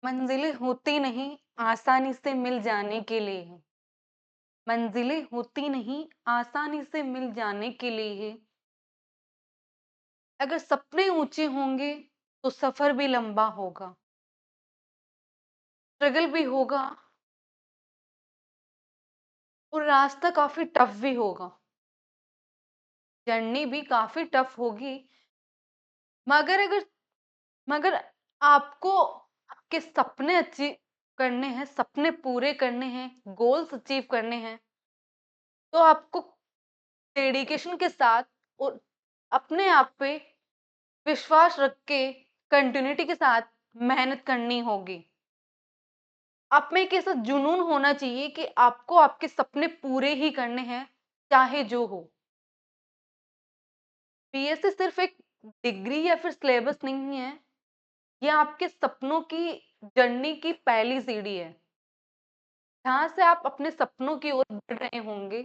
मंजिलें होती नहीं आसानी से मिल जाने के लिए। मंजिलें होती नहीं आसानी से मिल जाने के लिए। अगर सपने ऊंचे होंगे तो सफर भी लंबा होगा, स्ट्रगल भी होगा और रास्ता काफी टफ भी होगा। जर्नी भी काफी टफ होगी। मगर अगर मगर आपको आपके सपने अचीव करने हैं, सपने पूरे करने हैं, गोल्स अचीव करने हैं, तो आपको डेडिकेशन के साथ और अपने आप पे विश्वास रख के कंटिन्यूटी के साथ मेहनत करनी होगी। आप में एक ऐसा जुनून होना चाहिए कि आपको आपके सपने पूरे ही करने हैं, चाहे जो हो। बीएससी सिर्फ एक डिग्री या फिर सिलेबस नहीं है, ये आपके सपनों की जर्नी की पहली सीढ़ी है, जहाँ से आप अपने सपनों की ओर बढ़ रहे होंगे।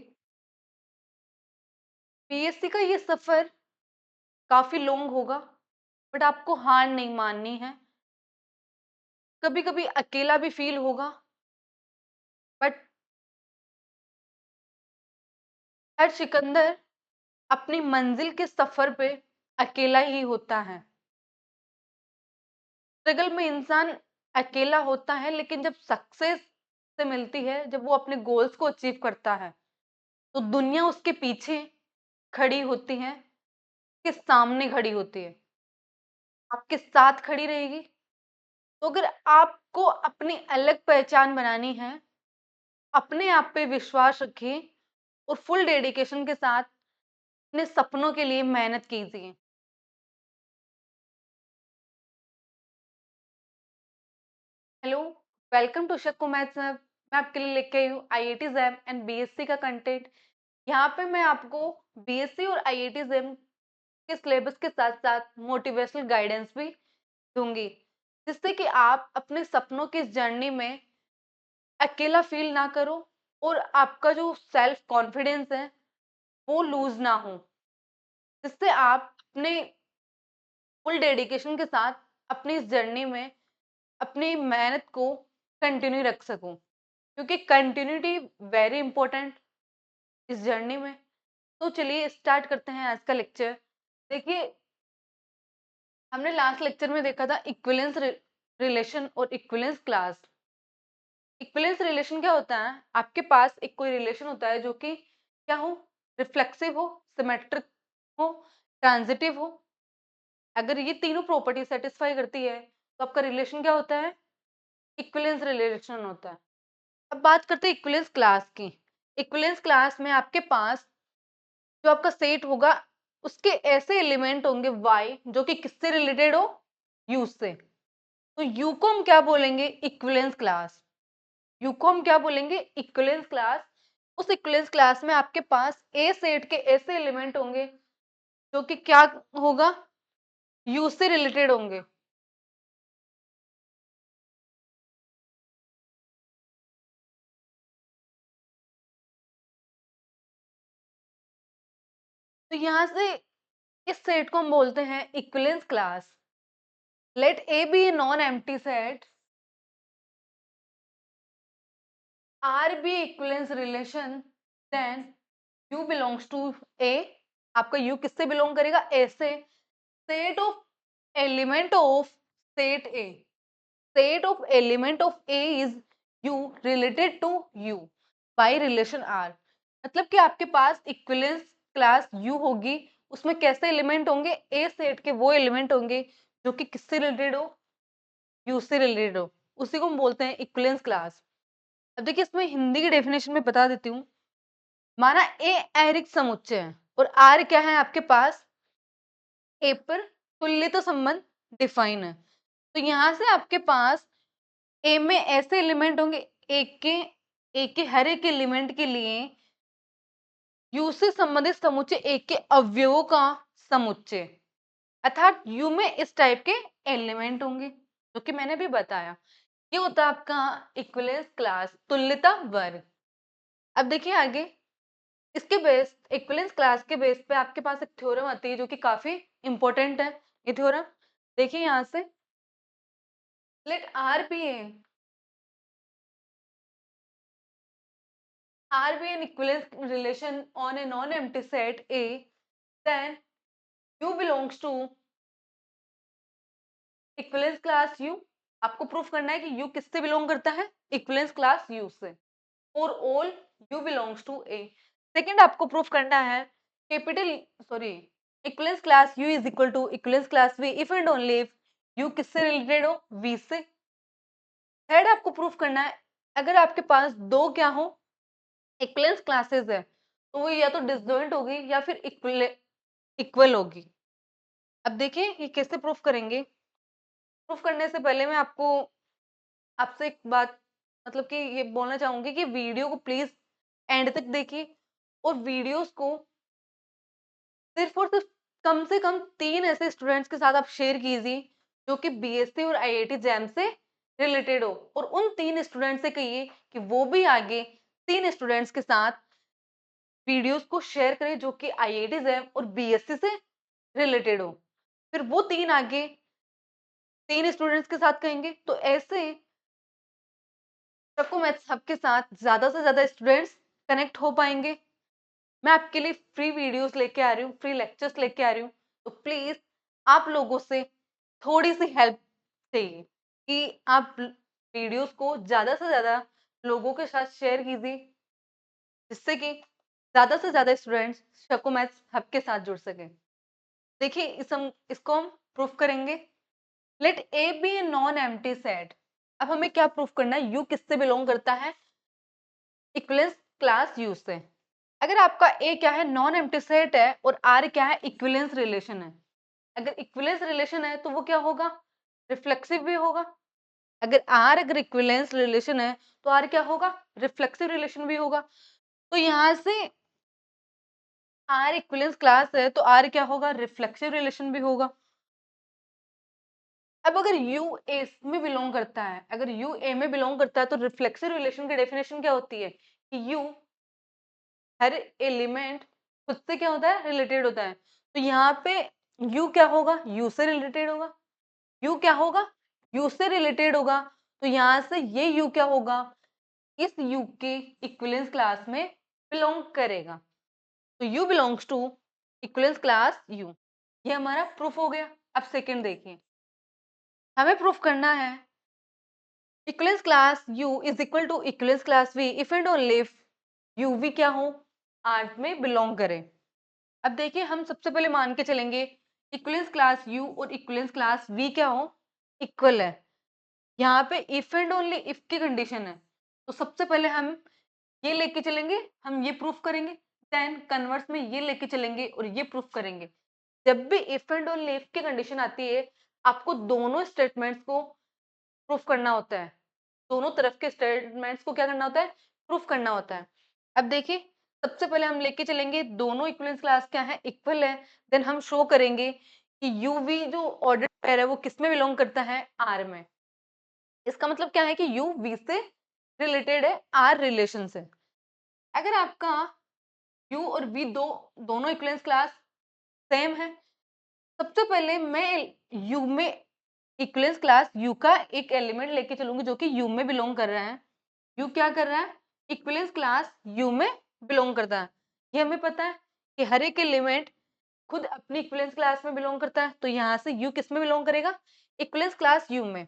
बीएससी का ये सफर काफी लॉन्ग होगा, बट आपको हार नहीं माननी है। कभी कभी अकेला भी फील होगा, बट हर सिकंदर अपनी मंजिल के सफर पे अकेला ही होता है। स्ट्रगल में इंसान अकेला होता है, लेकिन जब सक्सेस से मिलती है, जब वो अपने गोल्स को अचीव करता है, तो दुनिया उसके पीछे खड़ी होती है, के सामने खड़ी होती है, आपके साथ खड़ी रहेगी। तो अगर आपको अपनी अलग पहचान बनानी है, अपने आप पे विश्वास रखिए और फुल डेडिकेशन के साथ अपने सपनों के लिए मेहनत कीजिए। Hello, welcome to Shaku maths ma'am. मैं आपके लिए लेके आई हूँ आईआईटी जैम एंड बीएससी का कंटेंट। यहाँ पे मैं आपको बीएससी और आईआईटी जैम के सिलेबस के साथ साथ मोटिवेशनल गाइडेंस भी दूंगी, जिससे कि आप अपने सपनों की जर्नी में अकेला फील ना करो और आपका जो सेल्फ कॉन्फिडेंस है वो लूज ना हो, जिससे आप अपने फुल डेडिकेशन के साथ अपनी इस जर्नी में अपनी मेहनत को कंटिन्यू रख सकूं, क्योंकि कंटिन्यूटी वेरी इंपॉर्टेंट इस जर्नी में। तो चलिए स्टार्ट करते हैं आज का लेक्चर। देखिए, हमने लास्ट लेक्चर में देखा था इक्विवेलेंस रिलेशन और इक्विवेलेंस क्लास। इक्विवेलेंस रिलेशन क्या होता है? आपके पास एक कोई रिलेशन होता है जो कि क्या हो, रिफ्लेक्सिव हो, सिमेट्रिक हो, ट्रांजिटिव हो। अगर ये तीनों प्रॉपर्टी सेटिस्फाई करती है, तो आपका रिलेशन क्या होता है? इक्विवेलेंस रिलेशन होता है। अब बात करते हैं इक्विवेलेंस क्लास की। इक्विवेलेंस क्लास में आपके पास जो आपका सेट होगा, उसके ऐसे एलिमेंट होंगे y जो कि किससे रिलेटेड हो? u से। तो u को हम क्या बोलेंगे? Equivalence class. u को हम क्या बोलेंगे? Equivalence class. उस इक्विवेलेंस क्लास में आपके पास a सेट के ऐसे एलिमेंट होंगे जो कि क्या होगा? u से रिलेटेड होंगे। तो यहां से इस सेट को हम बोलते हैं equivalence class. Let a be a non-empty set, R be equivalence relation, then U belongs to A। आपका U किससे बिलोंग करेगा? A से। Set of element of set A, set of element of A is U related to U by relation R। मतलब कि आपके पास equivalence class U होगी, उसमें कैसे एलिमेंट होंगे? A सेट के वो एलिमेंट होंगे जो कि किससे रिलेटेड हो? U से रिलेटेड हो। उसी को हम बोलते हैं इक्विवेलेंस क्लास। अब देखिए, इसमें हिंदी की डेफिनेशन में बता देती हूँ। माना ए ऐरिक समुच्चय है और आर क्या है आपके पास? ए पर तुल्यता संबंध डिफाइन है। तो यहां से आपके पास ए में ऐसे एलिमेंट होंगे, एक के हर एक एलिमेंट के लिए यू से संबंधित समुच्चय एक के अवयवों का समुच्चय, अर्थात यू में इस टाइप के एलिमेंट होंगे, जो कि मैंने भी बताया। ये होता है आपका इक्विवेलेंस क्लास, तुल्यता वर्ग। अब देखिए आगे, इसके बेस इक्विवेलेंस क्लास के बेस पे आपके पास एक थ्योरम आती है जो कि काफी इंपॉर्टेंट है। ये थ्योरम देखिए यहाँ से, late R be an equivalence relation on a non-empty set A, then U belongs to equivalence class U. आपको प्रूफ करना है कि U किससे बिलोंग करता है? इक्विवेलेंस क्लास U से। For all U belongs to A। Second आपको proof करना है capital sorry equivalence class U is equal to equivalence class V if and only if U किससे रिलेटेड हो? V से। थर्ड आपको प्रूफ करना है अगर आपके पास दो क्या हो इक्विवेलेंस क्लासेस है तो वो या तो डिसजॉइंट होगी या फिर इक्वल होगी। अब देखिए ये कैसे प्रूफ करेंगे। प्रूफ करने से पहले मैं आपको आपसे एक बात मतलब कि ये बोलना चाहूंगी कि वीडियो को प्लीज एंड तक देखिए और वीडियोस को सिर्फ और सिर्फ कम से कम 3 ऐसे स्टूडेंट्स के साथ आप शेयर कीजिए जो कि बीएससी और आईआईटी जैम से रिलेटेड हो और उन 3 स्टूडेंट से कहिए कि वो भी आगे 3 स्टूडेंट्स के साथ वीडियोस को शेयर करें जो कि आईआईटी जैम और बीएससी से रिलेटेड हो। फिर वो 3 आगे 3 स्टूडेंट्स के साथ कहेंगे तो ऐसे सबको मैथ्स हब के साथ ज़्यादा से ज़्यादा स्टूडेंट्स कनेक्ट हो पाएँगे। मैं आपके लिए फ्री वीडियोस लेके आ रही हूँ, फ्री लेक्चर्स लेके आ रही हूँ। तो प्लीज़ आप लोगों से थोड़ी-सी हेल्प चाहिए कि आप वीडियोस को ज़्यादा से ज़्यादा लोगों के साथ शेयर कीजिए, जिससे कि ज़्यादा से ज़्यादा स्टूडेंट्स शकु मैथ्स हब के साथ जुड़ सकें। देखिए इसको हम प्रूफ करेंगे। Let A be a non empty set. अब हमें क्या प्रूफ करना है? यू किससे बिलोंग करता है? इक्विवेलेंस क्लास यू से। अगर आपका ए क्या है? नॉन एम्प्टी सेट है और आर क्या है? इक्विवेलेंस रिलेशन है। अगर इक्विवेलेंस रिलेशन है तो वो क्या होगा? रिफ्लेक्सिव भी होगा। अगर इक्विवेलेंस रिलेशन है तो आर क्या होगा? रिफ्लेक्सिव रिलेशन भी होगा। तो यहाँ से आर इक्विवेलेंस क्लास है तो आर क्या होगा? रिफ्लेक्सिव रिलेशन भी होगा। अब अगर U A में बिलोंग करता है, अगर U A में बिलोंग करता है तो रिफ्लेक्सिव रिलेशन की डेफिनेशन क्या होती है कि U हर एलिमेंट खुद से क्या होता है? रिलेटेड होता है। तो यहाँ पे U क्या होगा? U से रिलेटेड होगा। U क्या होगा? U से रिलेटेड होगा। तो यहाँ से ये U क्या होगा? इस U के इक्विवेलेंस क्लास में बिलोंग करेगा। तो U belongs to equivalence class U। ये हमारा प्रूफ हो गया। अब सेकंड देखिए, हमें प्रूफ करना है equivalence class U is equal to equivalence class V if and only if U V क्या हो? R में बिलोंग करे। अब देखिए हम सबसे पहले मान के चलेंगे इक्विवेलेंस क्लास U और इक्विवेलेंस क्लास V क्या हो? इक्वल है। यहाँ पे इफ एंड ओनली इफ की कंडीशन है तो सबसे पहले हम ये लेके चलेंगे, हम ये प्रूफ करेंगे, देन कन्वर्स में ये लेके चलेंगे और ये प्रूफ करेंगे। जब भी इफ एंड ओनली इफ की कंडीशन आती है आपको दोनों स्टेटमेंट्स को प्रूफ करना होता है। दोनों तरफ के स्टेटमेंट्स को क्या करना होता है? प्रूफ करना होता है। अब देखिए सबसे पहले हम लेके चलेंगे दोनों इक्विवेलेंस क्लास क्या है? इक्वल है। देन हम शो करेंगे कि यूवी जो ऑर्डर पेयर है वो किस में बिलोंग करता है? आर में। इसका मतलब क्या है कि यू वी से रिलेटेड है आर रिलेशन से। अगर आपका यू और वी दोनों इक्विवेलेंस क्लास सेम है, सबसे पहले मैं यू में इक्विवेलेंस क्लास यू का एक एलिमेंट लेके चलूंगी जो कि यू में बिलोंग कर रहा है। यू क्या कर रहा है? इक्विवेलेंस क्लास यू में बिलोंग करता है। ये हमें पता है कि हर एक एलिमेंट खुद अपनी इक्विवेलेंस क्लास में बिलोंग करता है। तो यहाँ से यू किस में बिलोंग करेगा? इक्विवेलेंस क्लास यू में।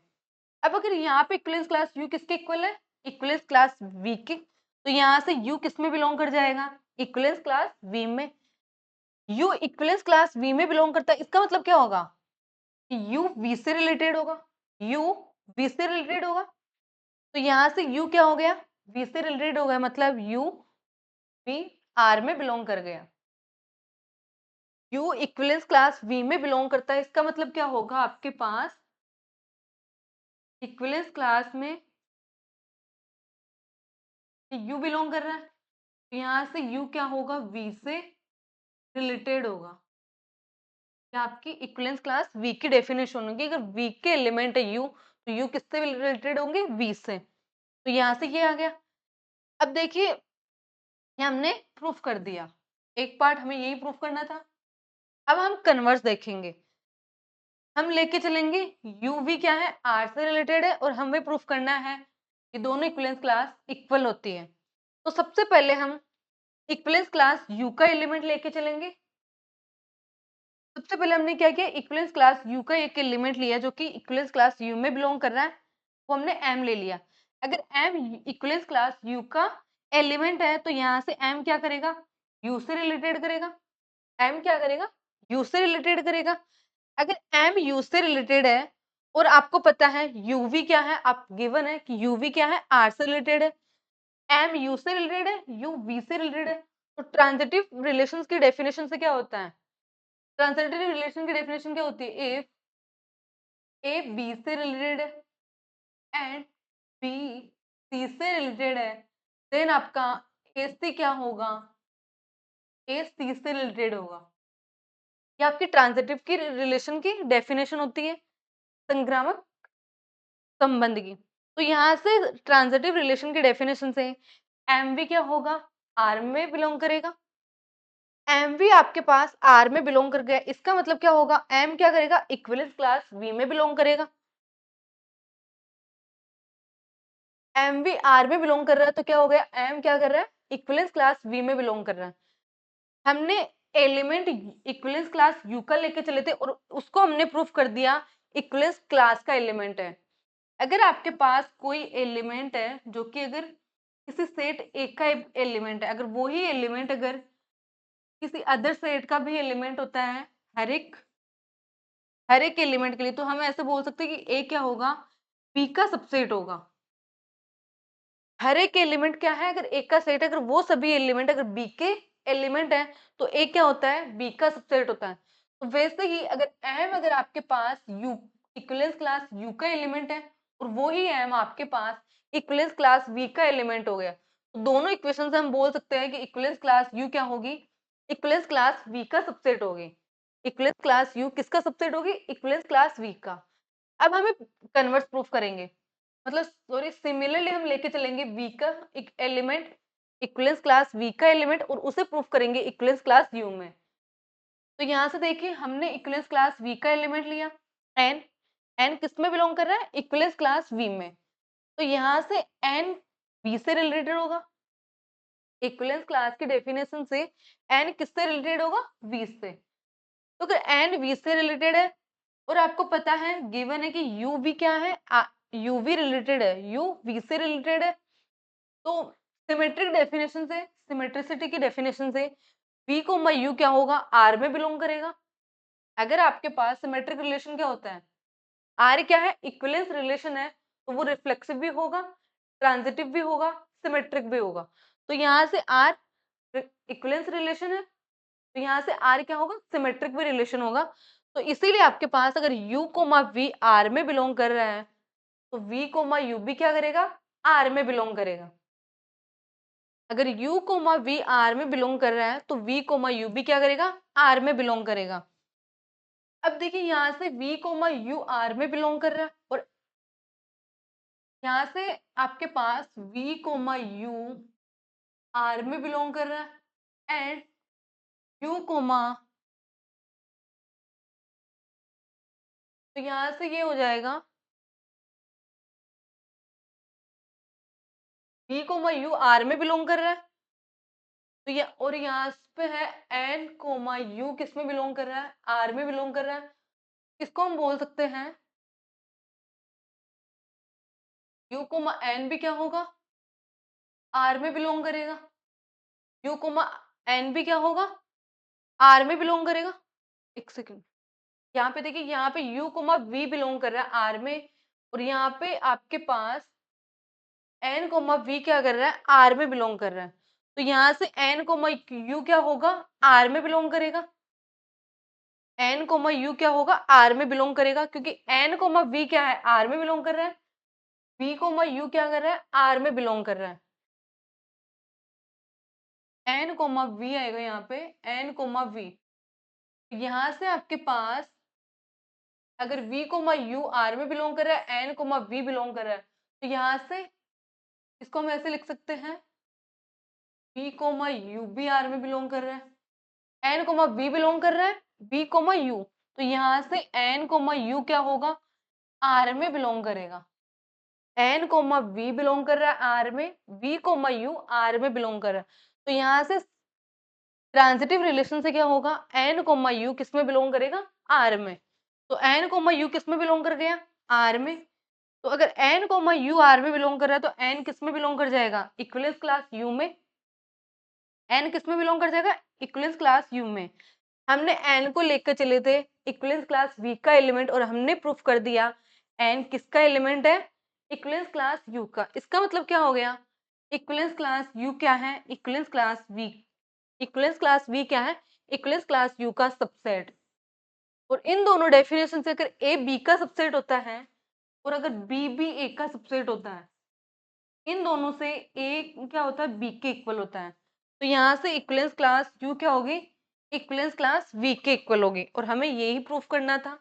अब अगर यहाँ पे इक्विवेलेंस क्लास यू किसके इक्वल है? इक्विवेलेंस क्लास वी के। तो यहाँ से यू किस में बिलोंग कर जाएगा? इक्विवेलेंस क्लास वी में। यू इक्विवेलेंस क्लास वी में बिलोंग करता है, इसका मतलब क्या होगा कि यू वी से रिलेटेड होगा। यू वी से रिलेटेड होगा तो यहाँ से यू क्या हो गया? वी से रिलेटेड हो गया, मतलब यू वी आर में बिलोंग कर गया। यू इक्विवेलेंस क्लास वी में बिलोंग करता है, इसका मतलब क्या होगा? आपके पास इक्विवेलेंस क्लास में यू बिलोंग कर रहा है तो यहाँ से यू क्या होगा? वी से रिलेटेड होगा। ये आपकी इक्विवेलेंस क्लास वी की डेफिनेशन होगी। अगर वी के एलिमेंट है यू तो यू किससे रिलेटेड होंगे? वी से। तो यहाँ से ये आ गया। अब देखिए ये हमने प्रूफ कर दिया, एक पार्ट हमें यही प्रूफ करना था। अब हम कन्वर्स देखेंगे। हम लेके चलेंगे यू वी क्या है, आर से रिलेटेड है और हमें प्रूफ करना है कि दोनों इक्विवेलेंस क्लास इक्वल होती है। तो सबसे पहले हम इक्विवेलेंस क्लास यू का एलिमेंट लेके चलेंगे। सबसे पहले हमने क्या किया, इक्विवेलेंस क्लास यू का एक एलिमेंट लिया जो कि इक्विवेलेंस क्लास यू में बिलोंग कर रहा है, वो हमने एम ले लिया। अगर एम इक्विवेलेंस क्लास यू का एलिमेंट है तो यहाँ से एम क्या करेगा, यू से रिलेटेड करेगा। एम क्या करेगा, यू से रिलेटेड करेगा। अगर एम यू से रिलेटेड है और आपको पता है यूवी क्या है, आप गिवन है कि यूवी क्या है, आर से रिलेटेड है। एम यू से रिलेटेड है, यू वी से रिलेटेड है। तो ट्रांजिटिव रिलेशंस की डेफिनेशन से क्या होता है, ट्रांजिटिव रिलेशन की डेफिनेशन क्या होती है, इफ ए बी से रिलेटेड है एंड बी सी से रिलेटेड है, देन आपका ए सी क्या होगा, ए सी से रिलेटेड होगा। ये आपकी ट्रांजिटिव की रिलेशन की डेफिनेशन होती है, संक्रामक संबंध की। तो यहाँ से ट्रांजिटिव रिलेशन की डेफिनेशन से एमवी क्या होगा, आर में बिलोंग करेगा। एमवी आपके पास आर में बिलोंग कर गया, इसका मतलब क्या होगा, एम क्या करेगा, इक्विवेलेंस क्लास वी में बिलोंग करेगा। एमवी आर में बिलोंग कर रहा है तो क्या हो गया, एम क्या कर रहा है, इक्विवेलेंस क्लास वी में बिलोंग कर रहा है। हमने एलिमेंट इक्विवेलेंस क्लास यू का लेके चले थे और उसको हमने प्रूफ कर दिया इक्विवेलेंस क्लास का एलिमेंट है। अगर आपके पास कोई एलिमेंट है जो कि अगर किसी सेट ए का एलिमेंट है, अगर वो ही एलिमेंट अगर किसी अदर सेट का भी एलिमेंट होता है, हर एक एलिमेंट के लिए, तो हम ऐसे बोल सकते हैं कि ए क्या होगा, बी का सबसेट होगा। हर एक एलिमेंट क्या है, अगर ए का सेट है, अगर वो सभी एलिमेंट अगर बी के एलिमेंट है तो ए क्या होता है, बी का सबसेट होता है। तो वैसे ही अगर एम अगर आपके पास यू इक्विवेलेंस क्लास यू का एलिमेंट है और वो ही एम आपके पास इक्विवेलेंस क्लास वी का एलिमेंट हो गया, तो दोनों इक्वेशन से हम बोल सकते हैं कि इक्विवेलेंस क्लास यू क्या होगी, इक्विवेलेंस क्लास वी का सबसेट होगी। इक्विवेलेंस क्लास यू किसका सबसेट होगी, इक्विवेलेंस क्लास वी का। अब हमें कन्वर्स प्रूफ करेंगे, मतलब सॉरी सिमिलरली हम लेके चलेंगे वी का एक एलिमेंट इक्विवेलेंस क्लास वी का एलिमेंट और उसे प्रूफ करेंगे इक्विवेलेंस क्लास यू में। तो यहाँ से देखिए हमने इक्विवेलेंस क्लास वी का एलिमेंट लिया, एन एन किस में बिलोंग कर रहा है, इक्विवेलेंस क्लास वी में। तो यहाँ से एन वी से रिलेटेड होगा, इक्विवेलेंस क्लास की डेफिनेशन से एन किससे रिलेटेड होगा, वी से। तो अगर एन वी से रिलेटेड है और आपको पता है गिवन है कि यू वी क्या है, यू वी रिलेटेड है, यू वी से रिलेटेड है, तो सिमेट्रिक डेफिनेशन से, सिमेट्रिसिटी की डेफिनेशन से वी को यू क्या होगा, आर में बिलोंग करेगा। अगर आपके पास सिमेट्रिक रिलेशन क्या होता है, आर क्या है, इक्विवेलेंस रिलेशन है, तो वो रिफ्लेक्सिव भी होगा, ट्रांजिटिव भी होगा, सिमेट्रिक भी होगा। तो यहाँ से आर इक्विवेलेंस रिलेशन है, तो यहाँ से आर क्या होगा, सिमेट्रिक भी रिलेशन होगा। तो इसीलिए आपके पास अगर u कोमा वी आर में बिलोंग कर रहा है तो v कोमा यू भी क्या करेगा, आर में बिलोंग करेगा। अगर u कोमा वी आर में बिलोंग कर रहा है तो v कोमा यू भी क्या करेगा, आर में बिलोंग करेगा। अब देखिए यहाँ से v कोमा यू आर में बिलोंग कर रहा है और यहाँ से आपके पास v कोमा यू आर में बिलोंग कर रहा है एंड u कोमा, तो यहाँ से ये हो जाएगा v कोमा यू आर में बिलोंग कर रहा है, तो ये और यहाँ पे है एन कोमा यू किस में बिलोंग कर रहा है, आर में बिलोंग कर रहा है। इसको हम बोल सकते हैं यू कोमा एन भी क्या होगा, आर में बिलोंग करेगा। यू कोमा एन भी क्या होगा, आर में बिलोंग करेगा। एक सेकेंड, यहाँ पे देखिए, यहाँ पे यू कोमा वी बिलोंग कर रहा है आर में और यहाँ पे आपके पास एन कोमा वी क्या कर रहा है, आर में बिलोंग कर रहा है। तो यहाँ से एन कोमा यू क्या होगा, आर में बिलोंग करेगा। एन कोमा यू क्या होगा, आर में बिलोंग करेगा, क्योंकि एन कोमा वी क्या है, आर में बिलोंग कर रहा है। वी कोमा यू क्या कर रहा है, आर में बिलोंग कर रहा है। एन कोमा वी आएगा यहाँ पे, एन कोमा वी। यहाँ से आपके पास अगर वी कोमा यू आर में बिलोंग कर रहा है, एन कोमा वी बिलोंग कर रहा है, तो यहाँ से इसको हम ऐसे लिख सकते हैं वी कोमा यू भी आर में बिलोंग कर रहा है, एन कोमा वी बिलोंग कर रहा है, वी कोमा यू। तो यहाँ से n कोमा u क्या होगा, R में बिलोंग करेगा। n कोमा v बिलोंग कर रहा है R में, v कोमा u R में बिलोंग कर रहा है। तो यहाँ से ट्रांजिटिव रिलेशन से क्या होगा, n कोमा u किस में बिलोंग करेगा, R में। तो n कोमा u किस में बिलोंग कर गया, R में। तो अगर n कोमा u R में बिलोंग कर रहा है तो n किस में बिलोंग कर जाएगा, इक्विवेलेंस क्लास u में। n किस में बिलोंग कर जाएगा, इक्विवेलेंस क्लास u में। हमने n को लेकर चले थे इक्विवेलेंस क्लास v का एलिमेंट और हमने प्रूफ कर दिया n किसका एलिमेंट है, इक्विवेलेंस क्लास u का। इसका मतलब क्या हो गया, इक्विवेलेंस क्लास u क्या है, equivalence class v। Equivalence class v क्या है, इक्विवेलेंस क्लास u का सबसेट। और इन दोनों डेफिनेशन से अगर a b का सबसेट होता है और अगर b भी a का सबसेट होता है, इन दोनों से a क्या होता है, b के इक्वल होता है। तो यहाँ से इक्विवेलेंस क्लास u क्या होगी, इक्विवेलेंस क्लास v के इक्वल होगी और हमें यही प्रूफ करना था।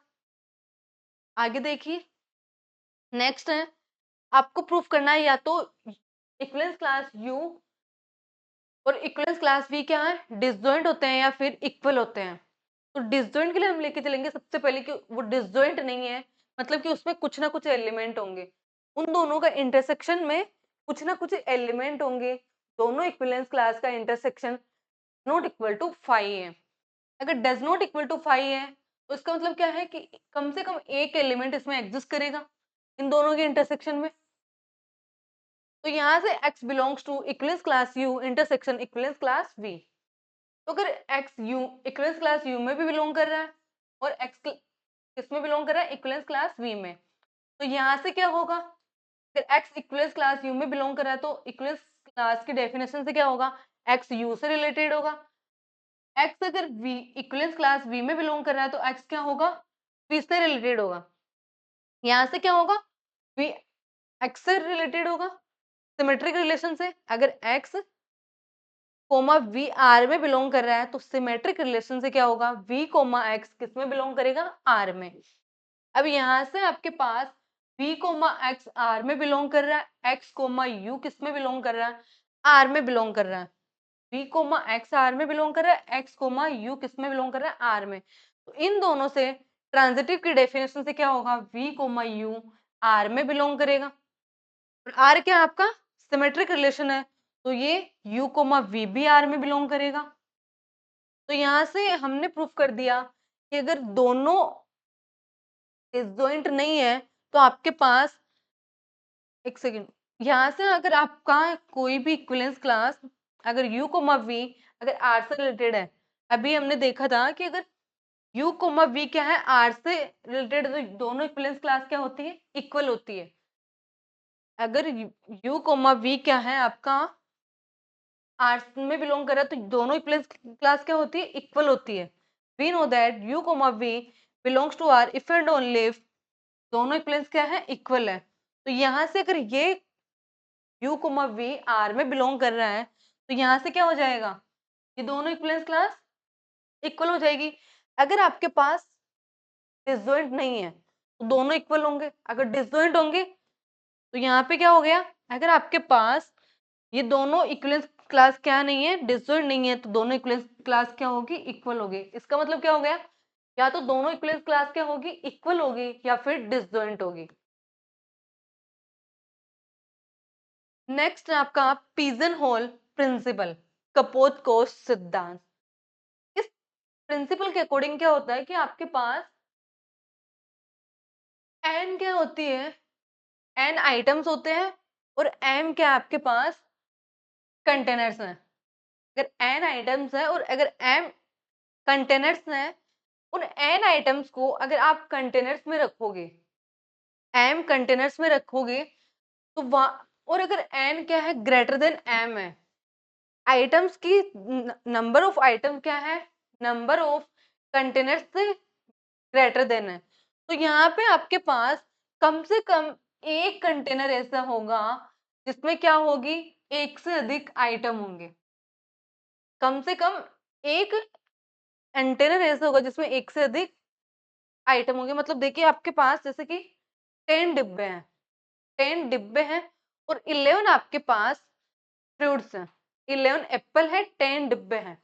आगे देखिए, नेक्स्ट है, आपको प्रूफ करना है या तो इक्विवेलेंस क्लास u और इक्विवेलेंस क्लास v क्या है, डिसजॉइंट होते हैं या फिर इक्वल होते हैं। तो डिसजॉइंट के लिए हम लेके चलेंगे सबसे पहले कि वो डिसजॉइंट नहीं है, मतलब कि उसमें कुछ ना कुछ एलिमेंट होंगे, उन दोनों का इंटरसेक्शन में कुछ ना कुछ एलिमेंट होंगे। दोनों इक्विवेलेंस क्लास का इंटरसेक्शन नॉट इक्वल टू 5 है। अगर डज नॉट इक्वल टू 5 है तो इसका मतलब क्या है कि कम से कम एक एलिमेंट इसमें एग्जिस्ट करेगा इन दोनों के इंटरसेक्शन में। तो यहाँ से x belongs to equivalence class u intersection equivalence class v। तो अगर x u equivalence class u में भी बिलोंग कर रहा है और x किस में बिलोंग कर रहा है, इक्विवेलेंस क्लास v में, तो यहाँ से क्या होगा, अगर x इक्विवेलेंस क्लास u में बिलोंग कर रहा है तो इक्विवेलेंस क्लास की डेफिनेशन से क्या होगा, x u से रिलेटेड होगा। x अगर v इक्विवेलेंस क्लास v में बिलोंग कर रहा है तो x क्या होगा, v से रिलेटेड होगा। यहाँ से क्या होगा, v x से रिलेटेड होगा सिमेट्रिक रिलेशन से। अगर x कोमा v R में बिलोंग कर रहा है तो सिमेट्रिक रिलेशन से क्या होगा, v कोमा x किस में बिलोंग करेगा, R में। अब यहाँ से आपके पास v कोमा x R में बिलोंग कर रहा है, x कोमा u किस में बिलोंग कर रहा है, R में बिलोंग कर रहा है। v कोमा x R में बिलोंग कर रहा है, x कोमा u किस में बिलोंग कर रहा है, R में। तो इन दोनों से ट्रांजिटिव की डेफिनेशन से क्या होगा, v कोमा u R में बिलोंग करेगा और R क्या आपका सिमेट्रिक रिलेशन है, तो ये u कोमा v भी R में बिलोंग करेगा। तो यहाँ से हमने प्रूफ कर दिया कि अगर दोनों डिसजॉइंट नहीं है तो आपके पास, एक सेकेंड, यहाँ से अगर आपका कोई भी इक्विवेलेंस क्लास अगर u कोमा v अगर R से रिलेटेड है, अभी हमने देखा था कि अगर u कोमा v क्या है, R से रिलेटेड, तो दोनों इक्विवेलेंस क्लास क्या होती है, इक्वल होती है। अगर u कोमा v क्या है आपका आर्ट्स में बिलोंग कर रहा है तो दोनों इक्विवेलेंस क्लास क्या होती है, इक्वल होती है। We know that u comma v belongs to R if and only if दोनों इक्विवेलेंस क्या है, इक्वल है। तो यहाँ से अगर ये u कोमा v R में बिलोंग कर रहा है तो यहाँ से क्या हो जाएगा, ये दोनों इक्विवेलेंस क्लास इक्वल हो जाएगी। अगर आपके पास डिसजॉइंट नहीं है तो दोनों इक्वल होंगे, अगर डिसजॉइंट होंगे तो यहाँ पे क्या हो गया, अगर आपके पास ये दोनों इक्विवेलेंस क्लास क्या नहीं है, डिसजॉइंट नहीं है, तो दोनों इक्विवेलेंस क्लास क्या होगी, इक्वल होगी। इसका मतलब क्या हो गया, या तो दोनों इक्विवेलेंस क्लास क्या होगी, इक्वल होगी या फिर डिसजॉइंट होगी। नेक्स्ट है आपका पिजन होल प्रिंसिपल, कपोत-कोस्ट सिद्धांत। इस प्रिंसिपल के अकॉर्डिंग क्या होता है कि आपके पास n क्या होती है, n आइटम्स होते हैं और m क्या आपके पास कंटेनर्स हैं। अगर n आइटम्स है और अगर m कंटेनर्स हैं, उन n आइटम्स को अगर आप कंटेनर्स में रखोगे, m कंटेनर्स में रखोगे तो वहाँ, और अगर n क्या है, ग्रेटर देन m है, आइटम्स की नंबर ऑफ आइटम क्या है, नंबर ऑफ कंटेनर्स से ग्रेटर देन है, तो यहाँ पे आपके पास कम से कम एक कंटेनर ऐसा होगा जिसमें क्या होगी, एक से अधिक आइटम होंगे। कम से कम एक कंटेनर ऐसा होगा जिसमें एक से अधिक आइटम होंगे। मतलब देखिए आपके पास जैसे कि 10 डिब्बे हैं, 10 डिब्बे हैं और 11 आपके पास फ्रूट्स हैं, 11 एप्पल है, 10 डिब्बे हैं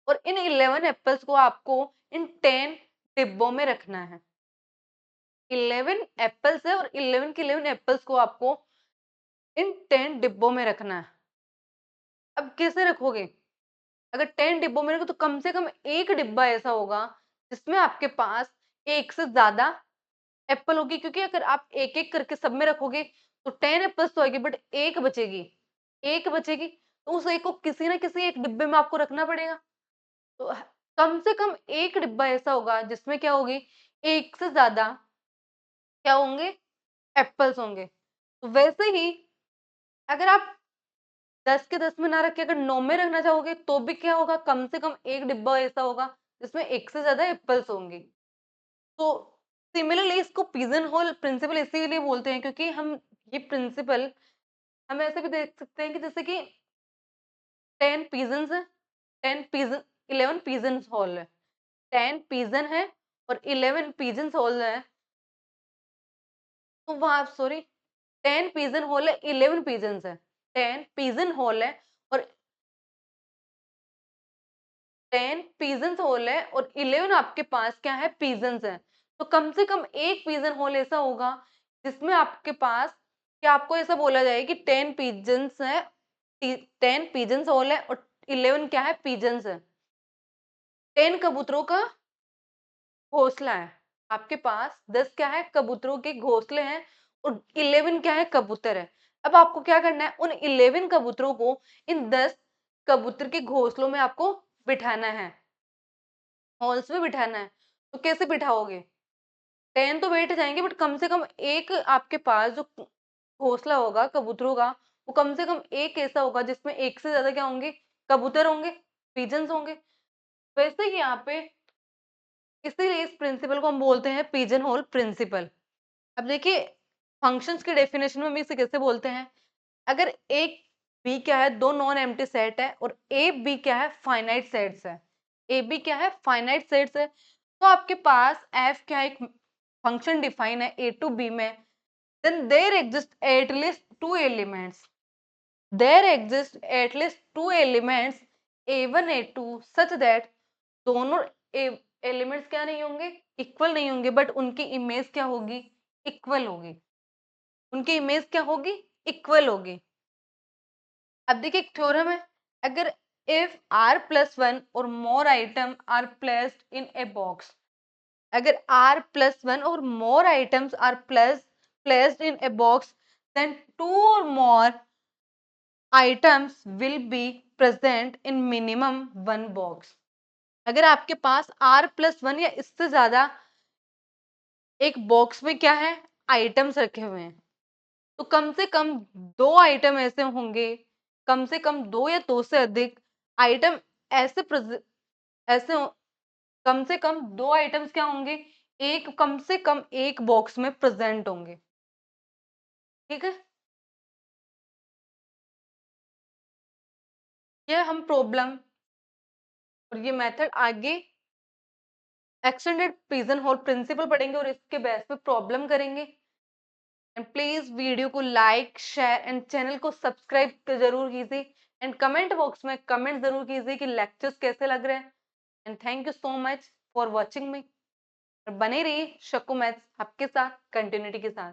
और इन 11 एप्पल्स को आपको इन 10 डिब्बों में रखना है। 11 एप्पल्स है और 11 के 11 एप्पल्स को आपको इन 10 डिब्बों में रखना है। अब कैसे रखोगे? अगर 10 डिब्बों में रखो तो कम से कम एक डिब्बा ऐसा होगा जिसमें आपके पास एक से ज्यादा एप्पल होगी, क्योंकि अगर आप एक एक करके सब में रखोगे तो 10 एप्पल्स तो आएगी, बट एक बचेगी। एक बचेगी तो उस एक को किसी ना किसी एक डिब्बे में आपको रखना पड़ेगा। तो कम से कम एक डिब्बा ऐसा होगा जिसमें क्या होगी, एक से ज्यादा क्या होंगे, एप्पल्स होंगे। तो वैसे ही अगर आप 10 के 10 में ना रख के अगर 9 में रखना चाहोगे तो भी क्या होगा, कम से कम एक डिब्बा ऐसा होगा जिसमें एक से ज्यादा एप्पल्स होंगे। तो सिमिलरली इसको पिजन होल प्रिंसिपल इसीलिए बोलते हैं क्योंकि हम ये प्रिंसिपल हम ऐसे भी देख सकते हैं कि जैसे कि 10 पिजन्स है, 10 पिजन 11 पिजन्स हॉल है, 10 पिजन है और 11 पिजन्स हॉल है। तो वहां सॉरी 10 पिजन हॉल है, 11 पिजन्स है। 10 पिजन हॉल है और 10 पिजन्स होल है और 11 आपके पास क्या है, पिजन्स है। तो कम से कम एक पिजन होल ऐसा होगा जिसमें आपके पास क्या आपको ऐसा बोला जाए कि 10 पिजन्स है, 10 पिजन्स होल है और 11 क्या है, पिजन्स है। 10 कबूतरों का घोंसला है, आपके पास 10 क्या है, कबूतरों के घोंसले हैं और 11 क्या है, कबूतर है। अब आपको क्या करना है, उन 11 कबूतरों को इन 10 कबूतर के घोंसलों में आपको बिठाना है, हॉल्स में बिठाना है। तो कैसे बिठाओगे? 10 तो बैठ जाएंगे बट कम से कम एक आपके पास जो घोंसला होगा कबूतरों का, वो कम से कम एक ऐसा होगा जिसमें एक से ज्यादा क्या होंगे, कबूतर होंगे, पिजन्स होंगे। वैसे ही यहाँ पे इसीलिए इस प्रिंसिपल को हम बोलते हैं पिजन होल प्रिंसिपल। अब देखिए फंक्शंस की डेफिनेशन में हम इसे कैसे बोलते हैं, अगर एक बी क्या है, दो नॉन एम्प्टी सेट है और ए बी क्या है, फाइनाइट सेट्स है। ए बी क्या है, फाइनाइट सेट्स है। तो आपके पास एफ क्या है, एक फंक्शन डिफाइन है ए टू बी में, then there exist at least two elements, there exist at least two elements A1 A2 such that दोनों एलिमेंट्स क्या नहीं होंगे, इक्वल नहीं होंगे, बट उनकी इमेज क्या होगी, इक्वल होगी। उनकी इमेज क्या होगी, इक्वल होगी। अब देखिए एक थ्योरम है, अगर if r plus one or more item are placed in a box, अगर r plus one or more items are placed in a box, then two or more items will be present in minimum one box. अगर आपके पास r plus one या इससे ज्यादा एक box में क्या है, आइटम्स रखे हुए हैं, तो कम से कम दो आइटम ऐसे होंगे, कम से कम दो या दो से अधिक आइटम ऐसे ऐसे कम से कम दो आइटम्स क्या होंगे, एक कम से कम एक बॉक्स में प्रेजेंट होंगे। ठीक है, ये हम प्रॉब्लम और ये मेथड आगे एक्सटेंडेड पिजन होल प्रिंसिपल पढ़ेंगे और इसके बेस पे प्रॉब्लम करेंगे। एंड प्लीज वीडियो को लाइक शेयर एंड चैनल को सब्सक्राइब जरूर कीजिए एंड कमेंट बॉक्स में कमेंट जरूर कीजिए कि लेक्चर्स कैसे लग रहे हैं। And thank you so much for watching मी। बने रहिए शक्कू मैथ्स आपके साथ कंटिन्यूटी के साथ।